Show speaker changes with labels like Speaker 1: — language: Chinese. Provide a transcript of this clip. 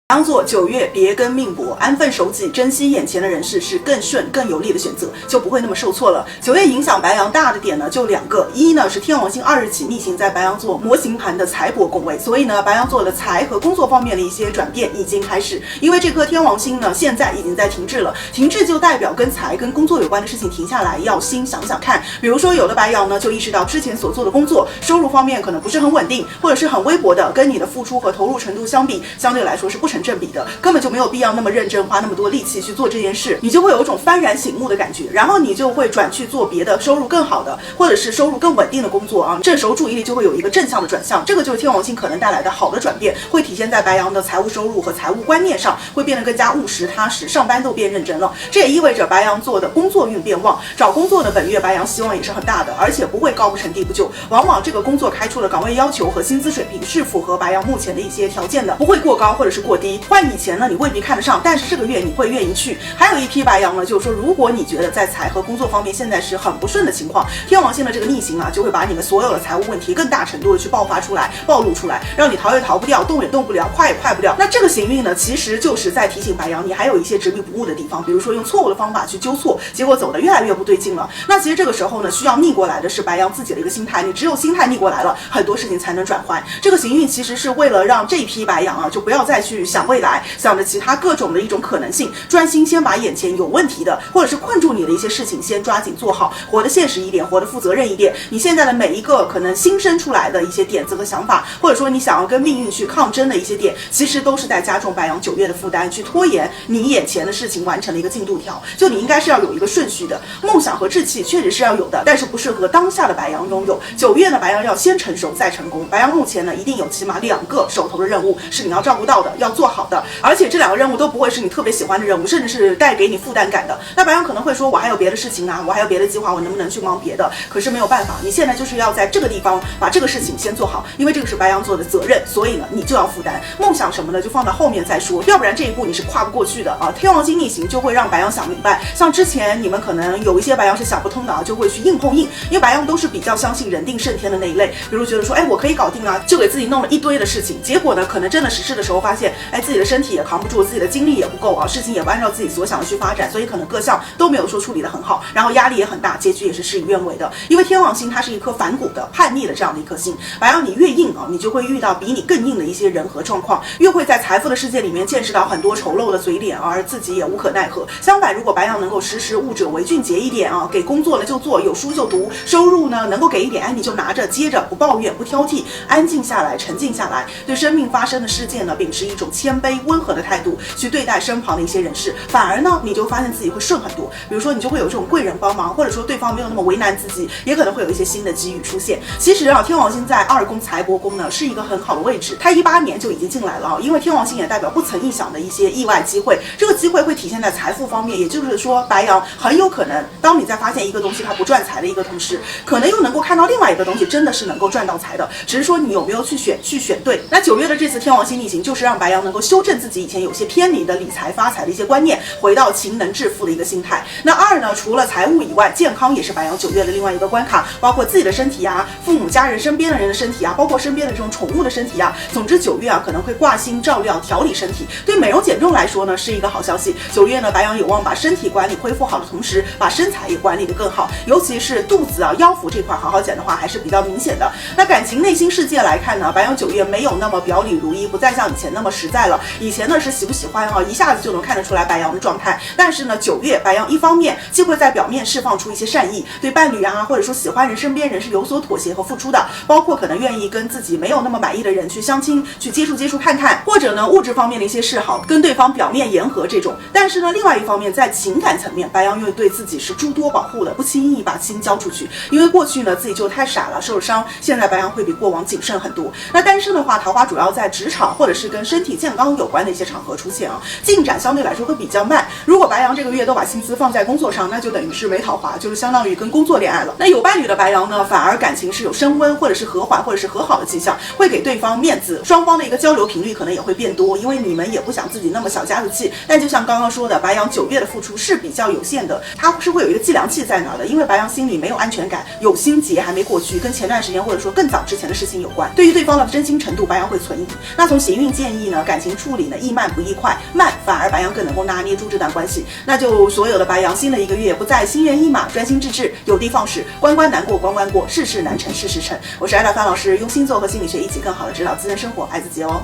Speaker 1: 白羊座9月别跟命搏，安分守己，珍惜眼前的人事是更顺更有利的选择，就不会那么受挫了。9月影响白羊大的点呢就2个，一呢是天王星2日起逆行在白羊座模型盘的财帛宫位，所以呢白羊座的财和工作方面的一些转变已经开始，因为这颗天王星呢现在已经在停滞了，停滞就代表跟财跟工作有关的事情停下来，要心想想看。比如说有的白羊呢就意识到之前所做的工作收入方面可能不是很稳定，或者是很微薄的，跟你的付出和投入程度相比，相对来说是不成正比的，根本就没有必要那么认真花那么多力气去做这件事，你就会有一种幡然醒悟的感觉，然后你就会转去做别的收入更好的或者是收入更稳定的工作啊，这时候注意力就会有一个正向的转向，这个就是天王星可能带来的好的转变，会体现在白羊的财务收入和财务观念上，会变得更加务实踏实，上班都变认真了。这也意味着白羊座的工作运变旺，找工作的本月白羊希望也是很大的，而且不会高不成低不就，往往这个工作开出的岗位要求和薪资水平是符合白羊目前的一些条件的，不会过高或者是过低。换以前呢你未必看得上，但是这个月你会愿意去。还有一批白羊呢，就是说如果你觉得在财和工作方面现在是很不顺的情况，天王星的这个逆行啊，就会把你们所有的财务问题更大程度的去爆发出来，暴露出来，让你逃也逃不掉，动也动不了，快也快不了。那这个行运呢，其实就是在提醒白羊，你还有一些执迷不悟的地方，比如说用错误的方法去纠错，结果走得越来越不对劲了。那其实这个时候呢，需要逆过来的是白羊自己的一个心态，你只有心态逆过来了，很多事情才能转换。这个行运其实是为了让这一批白羊啊，就不要再去想未来，想着其他各种的一种可能性，专心先把眼前有问题的或者是困住你的一些事情先抓紧做好，活得现实一点，活得负责任一点。你现在的每一个可能新生出来的一些点子和想法，或者说你想要跟命运去抗争的一些点，其实都是在加重白羊9月的负担，去拖延你眼前的事情完成的一个进度条。就你应该是要有一个顺序的，梦想和志气确实是要有的，但是不适合当下的白羊拥有。9月呢，白羊要先成熟再成功。白羊目前呢，一定有起码2个手头的任务是你要照顾到的，要做好的，而且这2个任务都不会是你特别喜欢的任务，甚至是带给你负担感的。那白羊可能会说，我还有别的事情啊，我还有别的计划，我能不能去忙别的？可是没有办法，你现在就是要在这个地方把这个事情先做好，因为这个是白羊座的责任，所以呢，你就要负担。梦想什么的就放到后面再说，要不然这一步你是跨不过去的啊。天王星逆行就会让白羊想明白，像之前你们可能有一些白羊是想不通的啊，就会去硬碰硬，因为白羊都是比较相信人定胜天的那一类，比如觉得说，我可以搞定啊，就给自己弄了一堆的事情，结果呢，可能真的实施的时候发现，自己的身体也扛不住，自己的精力也不够啊，事情也不按照自己所想的去发展，所以可能各项都没有说处理得很好，然后压力也很大，结局也是事与愿违的。因为天王星它是一颗反骨的叛逆的这样的一颗星，白羊你越硬啊，你就会遇到比你更硬的一些人和状况，越会在财富的世界里面见识到很多丑陋的嘴脸，而自己也无可奈何。相反，如果白羊能够时时务者为俊杰一点啊，给工作了就做，有书就读，收入呢能够给一点，你就拿着接着，不抱怨不挑剔，安静下来沉静下来，对生命发生的事件呢秉持一种谦卑温和的态度去对待身旁的一些人事，反而呢你就发现自己会顺很多。比如说你就会有这种贵人帮忙，或者说对方没有那么为难自己，也可能会有一些新的机遇出现。其实啊，天王星在2宫财帛宫呢是一个很好的位置，它18年就已经进来了啊，因为天王星也代表不曾意想的一些意外机会，这个机会会体现在财富方面，也就是说白羊很有可能当你在发现一个东西它不赚财的一个同时，可能又能够看到另外一个东西真的是能够赚到财的，只是说你有没有去选对。那9月的这次天王星逆行就是让白羊能够修正自己以前有些偏离的理财发财的一些观念，回到勤能致富的一个心态。那2呢，除了财务以外，健康也是白羊9月的另外一个关卡，包括自己的身体啊，父母家人身边的人的身体啊，包括身边的这种宠物的身体啊，总之9月啊可能会挂心照料调理身体。对美容减重来说呢是一个好消息，9月呢白羊有望把身体管理恢复好的同时，把身材也管理得更好，尤其是肚子啊腰腹这块好好减的话还是比较明显的。那感情内心世界来看呢，白羊9月没有那么表里如一，不再像以前那么实在了。以前呢是喜不喜欢啊，一下子就能看得出来白羊的状态，但是呢9月白羊一方面既会在表面释放出一些善意，对伴侣啊或者说喜欢人身边人是有所妥协和付出的，包括可能愿意跟自己没有那么满意的人去相亲，去接触看看，或者呢物质方面的一些示好，跟对方表面言和这种。但是呢另外一方面在情感层面，白羊因为对自己是诸多保护的，不轻易把心交出去，因为过去呢自己就太傻了受了伤，现在白羊会比过往谨慎很多。那单身的话，桃花主要在职场或者是跟身体健康有关的一些场合出现啊，进展相对来说会比较慢。如果白羊这个月都把心思放在工作上，那就等于是没桃花，就是相当于跟工作恋爱了。那有伴侣的白羊呢，反而感情是有升温或者是和缓或者是和好的迹象，会给对方面子，双方的一个交流频率可能也会变多，因为你们也不想自己那么小家子气。但就像刚刚说的，白羊9月的付出是比较有限的，它是会有一个计量器在哪的，因为白羊心里没有安全感，有心结还没过去，跟前段时间或者说更早之前的事情有关，对于对方的真心程度白羊会存疑。那从行运建议呢，感情处理呢易慢不易快，慢反而白羊更能够拿捏住这段关系。那就所有的白羊新的一个月不再心猿意马，专心致志，有的放矢，关关难过关关过，事事难成事事成。我是艾达范老师，用星座和心理学一起更好的指导自身生活，爱自己哦。